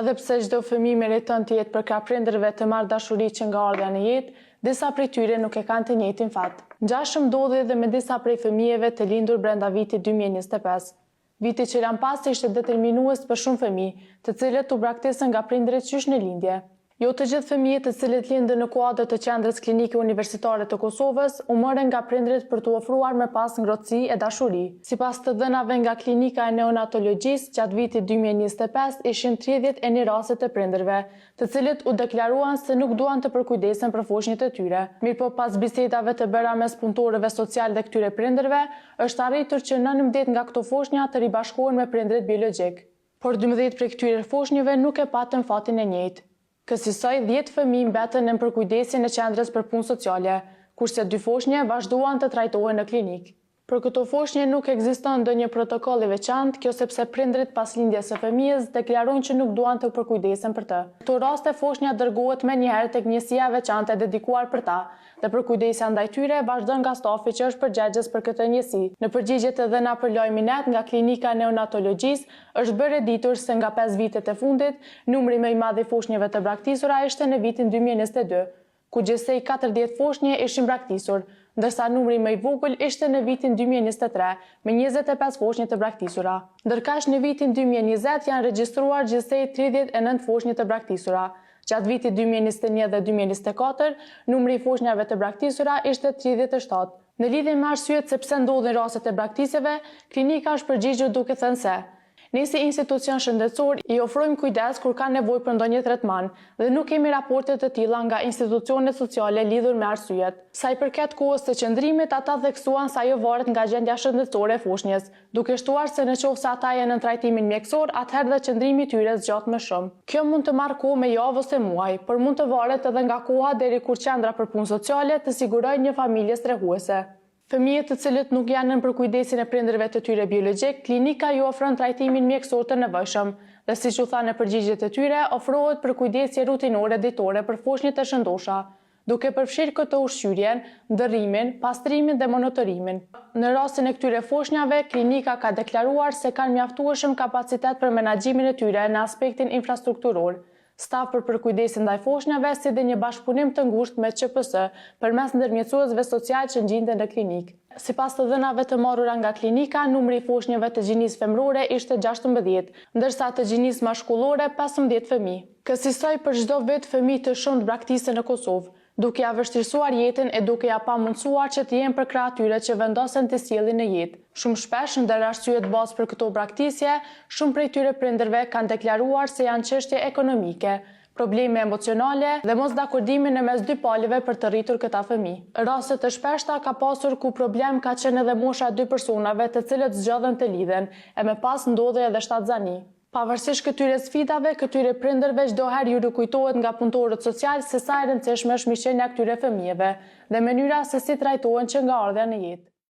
Edhe pse çdo fëmijë meriton të jetë për prindërve të marrë dashuri që nga ardha në jetë, disa prej tyre nuk e kanë të njëjtin fat. Ngjashëm ndodhi edhe me disa prej fëmijëve të lindur brenda vitit 2025. Viti që lan pas ishte determinues për shumë fëmijë, të cilët u braktisën nga prindërit qysh në lindje. Jo të gjithë fëmijët të cilët lindën në kuadër të qendrës klinike universitare të Kosovës u morën nga prindërit për t'u ofruar më pas ngrohtësi e dashuri. Sipas të dhënave nga klinika e neonatologjisë, gjatë vitit 2025 ishin 31 raste të prindërve, të cilët u deklaruan se nuk duan të përkujdesen për foshnjët e tyre. Mirëpo pas bisedave të bëra mes punëtorëve social dhe këtyre prindërve, është arritur që 19 nga këto foshnja të ribashkohen me prindërit biologjik. Por 12 prej këtyre foshnjëve nuk e patën fatin e njëjtë. Kësaj 10 fëmijë mbetën në përkujdesin e qendrës për punë sociale, kurse 2 foshnje vazhduan të trajtohen në klinik. Për këto foshnje nuk ekziston ndonjë protokoll i veçantë, kjo sepse prindërit pas lindjes së fëmijës deklarojnë që nuk duan të përkujdesen për të. Në këto raste foshnja dërgohet menjëherë tek njësia e veçantë e dedikuar për ta, dhe përkujdesja ndaj tyre vazhdon nga stafi që është përgjegjës për këtë njësi. Në përgjigjet e dhëna për lajmin net nga klinika neonatologjisë, është bërë ditur se nga 5 vitet e fundit, numri më i madh i foshnjeve të braktisura ishte në vitin 2022, ku gjithsej 40 foshnje ishin braktisur, ndërsa numri më i vogël ishte në vitin 2023 me 25 foshnje të braktisura. Ndërkaq në vitin 2020 janë regjistruar gjithsej 39 foshnje të braktisura. Gjatë vitit 2021 dhe 2024, numri i foshnjave të braktisura ishte 37. Në lidhje me arsyet se pse ndodhin rastet e braktisjeve, klinika është përgjigjur duke thënë se ne si institucion shëndetësor i ofrojmë kujdes kur ka nevojë për ndonjë tretman dhe nuk kemi raporte të tilla nga institucionet sociale lidhur me arsyet. Sa i përket kohës së qëndrimit, ata theksuan se ajo varet nga gjendja shëndetësore e foshnjës, duke shtuar se nëse ata janë në trajtimin mjekësor, atëherë dhe qëndrimi i tyre zgjat më shumë. Kjo mund të marrë kohë me javë ose muaj, por mund të varet edhe nga koha deri kur qendra për punë sociale të sigurojë një familje strehuese. Fëmijët të cilët nuk janë në përkujdesin e prindërve të tyre biologjik, klinika ju ofron trajtimin mjekësor të nevojshëm dhe siç u tha në përgjigjet e tyre, ofrohet përkujdesje rutinore ditore për foshnjët e shëndosha, duke përfshirë këtë ushqyrjen, ndërrimin, pastrimin dhe monitorimin. Në rastin e këtyre foshnjave, klinika ka deklaruar se kanë mjaftueshëm kapacitet për menaxhimin e tyre në aspektin infrastrukturor, staf për përkujdesin ndaj foshnjave, si dhe një bashkëpunim të ngushtë me QPS përmes ndërmjetësuesve social që ngjiten në klinik. Sipas të dhënave të marrura nga klinika, numri i foshnjeve të gjinisë femërore ishte 16, ndërsa të gjinisë mashkullore 15 fëmijë. Kësaj për çdo vit fëmijë të shumë braktisen në Kosovë, duke ja vështirësuar jetën e duke ja pamundsuar që të jenë për krah atyre që vendosen të sjellin në jetë. Shumë shpesh ndër arsyet bazë për këto braktisje, shumë prej tyre prindërve kanë deklaruar se janë çështje ekonomike, probleme emocionale dhe mosdakordimi në mes dy palëve për të rritur këta fëmijë. Raste të shpeshta ka pasur ku problem ka qenë edhe mosha e dy personave të cilët zgjodhen të lidhen, e më pas ndodhi edhe shtatzani. Pavarësisht këtyre sfidave, këtyre prindërve çdo herë ju rikujtohet nga punëtorët social se sa e rëndësishme është mirëqenia e këtyre fëmijëve dhe mënyra se si trajtohen që nga ardha në jetë.